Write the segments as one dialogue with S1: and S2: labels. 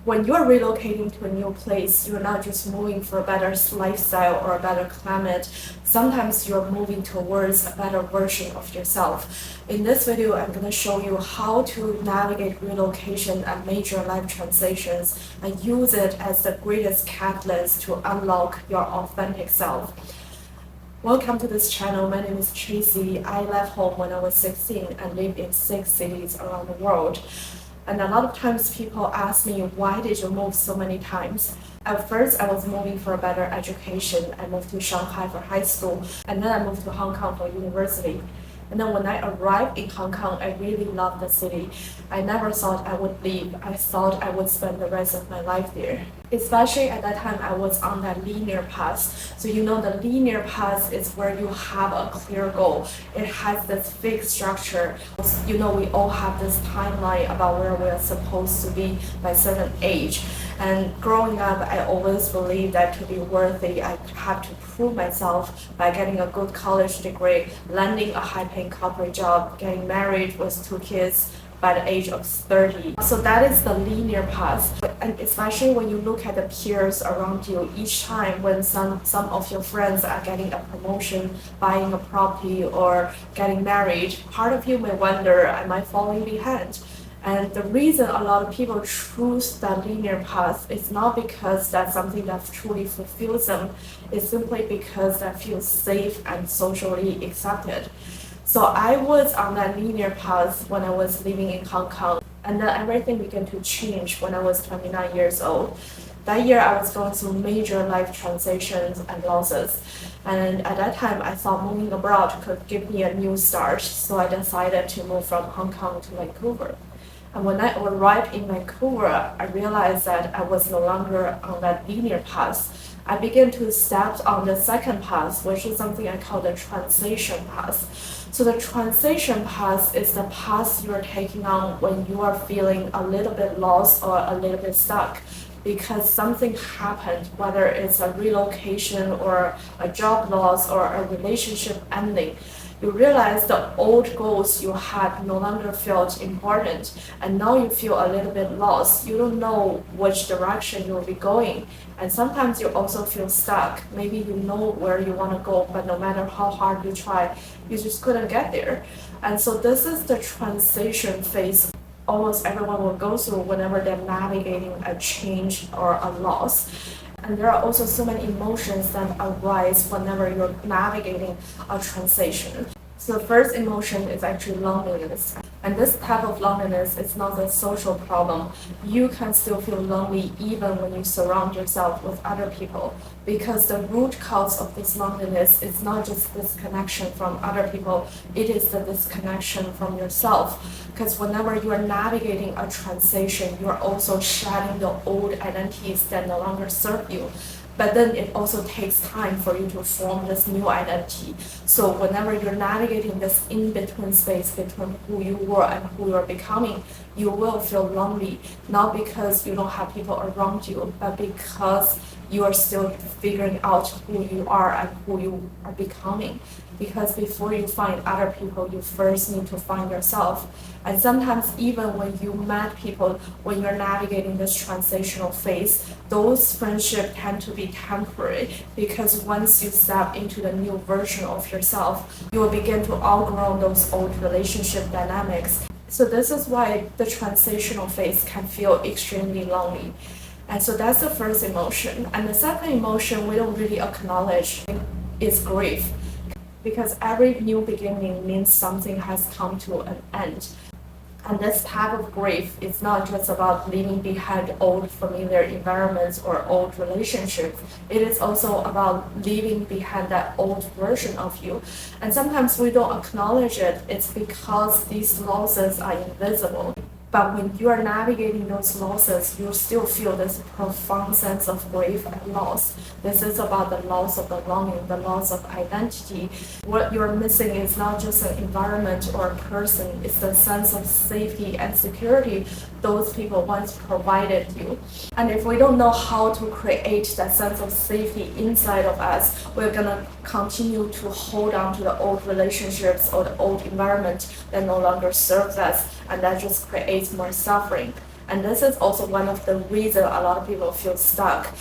S1: When you're relocating to a new place, you're not just moving for a better lifestyle or a better climate. Sometimes you're moving towards a better version of yourself. In this video, I'm going to show you how to navigate relocation and major life transitions and use it as the greatest catalyst to unlock your authentic self. Welcome to this channel. My name is Tracy. I left home when I was 16 and lived in 6 cities around the world. And a lot of times people ask me, why did you move so many times? At first, I was moving for a better education. I moved to Shanghai for high school, and then I moved to Hong Kong for university. And then when I arrived in Hong Kong, I really loved the city. I never thought I would leave. I thought I would spend the rest of my life there. Especially at that time, I was on that linear path. So you know the linear path is where you have a clear goal. It has this fixed structure. You know, we all have this timeline about where we're supposed to be by a certain age. And growing up, I always believed that to be worthy, I have to prove myself by getting a good college degree, landing a high-paying corporate job, getting married with 2 kids by the age of 30. So that is the linear path. And especially when you look at the peers around you, each time when some of your friends are getting a promotion, buying a property, or getting married, part of you may wonder, am I falling behind? And the reason a lot of people choose that linear path is not because that's something that truly fulfills them. It's simply because that feels safe and socially accepted. So I was on that linear path when I was living in Hong Kong, and then everything began to change when I was 29 years old. That year I was going through major life transitions and losses. And at that time I thought moving abroad could give me a new start. So I decided to move from Hong Kong to Vancouver. And when I arrived in Vancouver, I realized that I was no longer on that linear path. I began to step on the second path, which is something I call the transition path. So the transition path is the path you're taking on when you are feeling a little bit lost or a little bit stuck because something happened, whether it's a relocation or a job loss or a relationship ending. You realize the old goals you had no longer felt important, and now you feel a little bit lost. You don't know which direction you'll be going, and sometimes you also feel stuck. Maybe you know where you want to go, but no matter how hard you try, you just couldn't get there. And so this is the transition phase almost everyone will go through whenever they're navigating a change or a loss. And there are also so many emotions that arise whenever you're navigating a transition. So the first emotion is actually loneliness. And this type of loneliness is not a social problem. You can still feel lonely even when you surround yourself with other people, because the root cause of this loneliness is not just disconnection from other people, it is the disconnection from yourself. Because whenever you are navigating a transition, you are also shedding the old identities that no longer serve you. But then it also takes time for you to form this new identity. So whenever you're navigating this in-between space between who you were and who you're becoming, you will feel lonely, not because you don't have people around you, but because you are still figuring out who you are and who you are becoming. Because before you find other people, you first need to find yourself. And sometimes even when you met people, when you're navigating this transitional phase, those friendships tend to be temporary, because once you step into the new version of yourself, you will begin to outgrow those old relationship dynamics. So this is why the transitional phase can feel extremely lonely. And so that's the first emotion. And the second emotion we don't really acknowledge is grief. Because every new beginning means something has come to an end. And this type of grief is not just about leaving behind old familiar environments or old relationships. It is also about leaving behind that old version of you. And sometimes we don't acknowledge it. It's because these losses are invisible. But when you are navigating those losses, you still feel this profound sense of grief and loss. This is about the loss of belonging, the loss of identity. What you're missing is not just an environment or a person, it's the sense of safety and security those people once provided you. And if we don't know how to create that sense of safety inside of us, we're gonna continue to hold on to the old relationships or the old environment that no longer serves us, and that just creates more suffering. And this is also one of the reasons a lot of people feel stuck.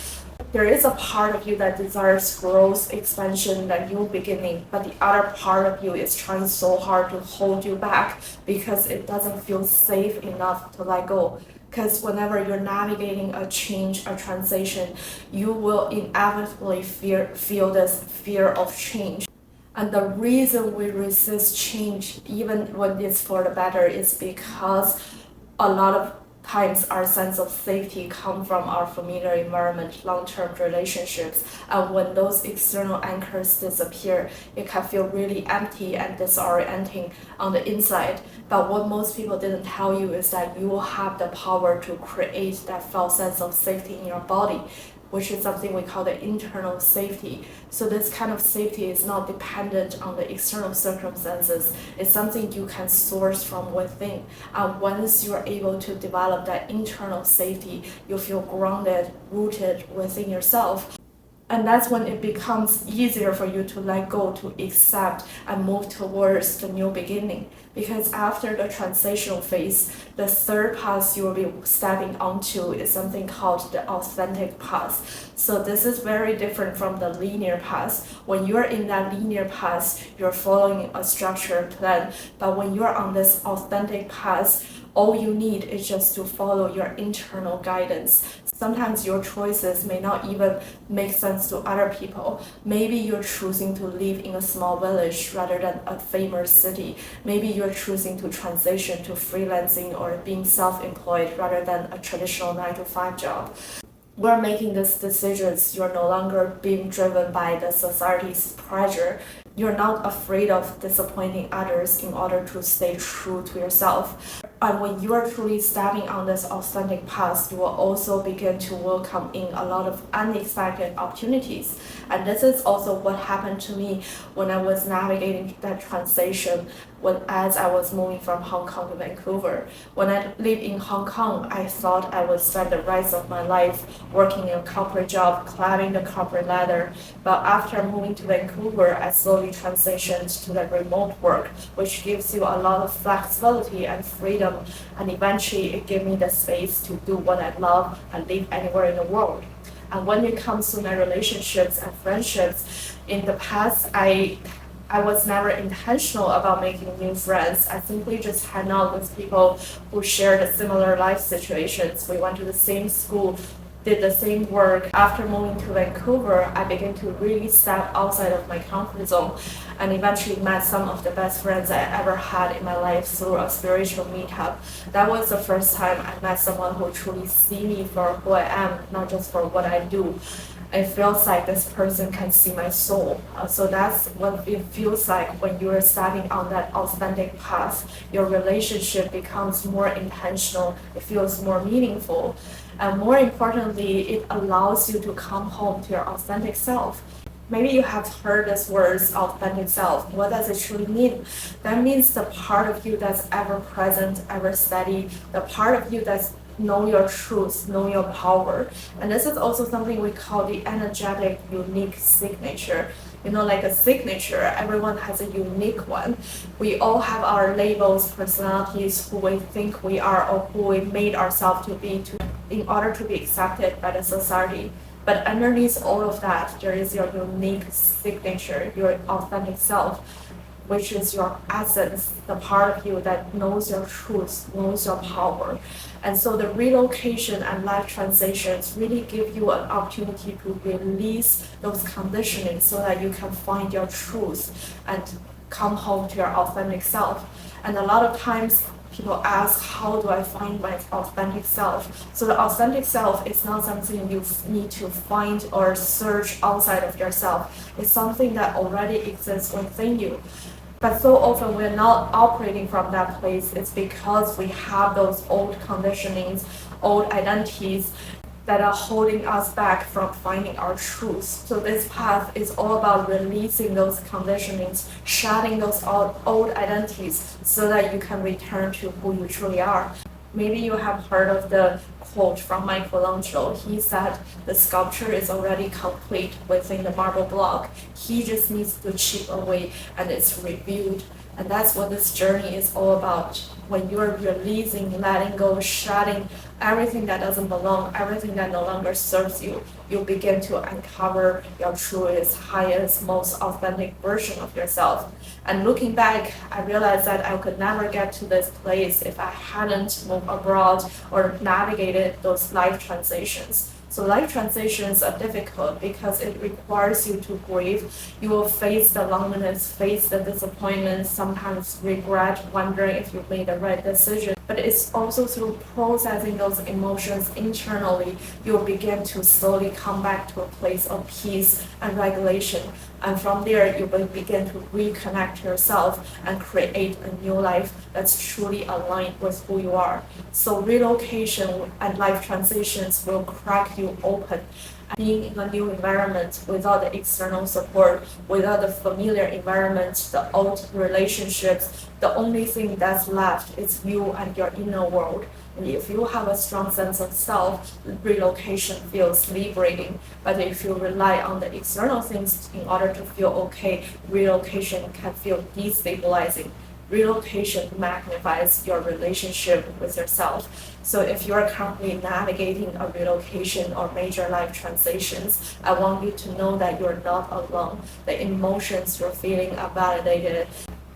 S1: There is a part of you that desires growth, expansion, that new beginning, but the other part of you is trying so hard to hold you back because it doesn't feel safe enough to let go. Because whenever you're navigating a change, a transition, you will inevitably feel this fear of change. And the reason we resist change, even when it's for the better, is because a lot of times our sense of safety come from our familiar environment, long-term relationships, and when those external anchors disappear, it can feel really empty and disorienting on the inside. But what most people didn't tell you is that you will have the power to create that false sense of safety in your body, which is something we call the internal safety. So this kind of safety is not dependent on the external circumstances. It's something you can source from within. And once you're able to develop that internal safety, you feel grounded, rooted within yourself. And that's when it becomes easier for you to let go, to accept, and move towards the new beginning. Because after the transitional phase, the third path you will be stepping onto is something called the authentic path. So this is very different from the linear path. When you're in that linear path, you're following a structured plan. But when you're on this authentic path, all you need is just to follow your internal guidance. Sometimes your choices may not even make sense to other people. Maybe you're choosing to live in a small village rather than a famous city. Maybe you're choosing to transition to freelancing or being self-employed rather than a traditional 9-to-5 job. We're making these decisions, you're no longer being driven by the society's pressure. You're not afraid of disappointing others in order to stay true to yourself. And when you are truly stepping on this authentic path, you will also begin to welcome in a lot of unexpected opportunities. And this is also what happened to me when I was navigating that transition as I was moving from Hong Kong to Vancouver. When I lived in Hong Kong, I thought I would spend the rest of my life working in a corporate job, climbing the corporate ladder. But after moving to Vancouver, I slowly transitioned to the remote work, which gives you a lot of flexibility and freedom. And eventually it gave me the space to do what I love and live anywhere in the world. And when it comes to my relationships and friendships, in the past, I was never intentional about making new friends. I simply just hang out with people who shared similar life situations. We went to the same school, did the same work. After moving to Vancouver, I began to really step outside of my comfort zone and eventually met some of the best friends I ever had in my life through a spiritual meetup. That was the first time I met someone who truly sees me for who I am, not just for what I do. It feels like this person can see my soul. So that's what it feels like when you're stepping on that authentic path. Your relationship becomes more intentional, it feels more meaningful. And more importantly, it allows you to come home to your authentic self. Maybe you have heard these words, authentic self. What does it truly mean? That means the part of you that's ever present, ever steady, the part of you that's know your truth, know your power. And this is also something we call the energetic, unique signature. You know, like a signature, everyone has a unique one. We all have our labels, personalities, who we think we are or who we made ourselves to be in order to be accepted by the society. But underneath all of that, there is your unique signature, your authentic self, which is your essence, the part of you that knows your truth, knows your power. And so the relocation and life transitions really give you an opportunity to release those conditioning so that you can find your truth and come home to your authentic self. And a lot of times people ask, how do I find my authentic self? So the authentic self is not something you need to find or search outside of yourself. It's something that already exists within you. But so often we're not operating from that place. It's because we have those old conditionings, old identities that are holding us back from finding our truth. So this path is all about releasing those conditionings, shedding those old identities so that you can return to who you truly are. Maybe you have heard of the quote from Michelangelo. He said the sculpture is already complete within the marble block. He just needs to chip away and it's rebuilt And that's what this journey is all about. When you're releasing, letting go, shedding everything that doesn't belong, everything that no longer serves you, you begin to uncover your truest, highest, most authentic version of yourself. And looking back, I realized that I could never get to this place if I hadn't moved abroad or navigated those life transitions. So life transitions are difficult because it requires you to grieve. You will face the loneliness, face the disappointment, sometimes regret, wondering if you made the right decision. But it's also through processing those emotions internally, you'll begin to slowly come back to a place of peace and regulation. And from there, you will begin to reconnect yourself and create a new life that's truly aligned with who you are. So relocation and life transitions will crack you open. Being in a new environment without the external support, without the familiar environment, the old relationships, the only thing that's left is you and your inner world. And if you have a strong sense of self, relocation feels liberating. But if you rely on the external things in order to feel okay, relocation can feel destabilizing. Relocation magnifies your relationship with yourself. So if you are currently navigating a relocation or major life transitions, I want you to know that you're not alone. The emotions you're feeling are validated.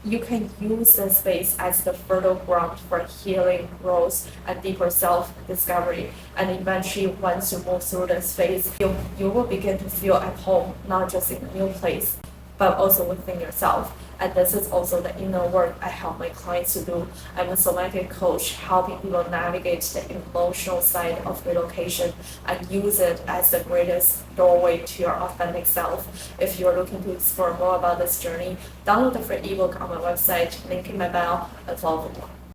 S1: You can use this space as the fertile ground for healing, growth, and deeper self-discovery. And eventually, once you move through this phase, you will begin to feel at home, not just in a new place, but also within yourself. And this is also the inner work I help my clients to do. I'm a somatic coach helping people navigate the emotional side of relocation and use it as the greatest doorway to your authentic self. If you're looking to explore more about this journey, download the free ebook on my website, link in my bio, and follow more.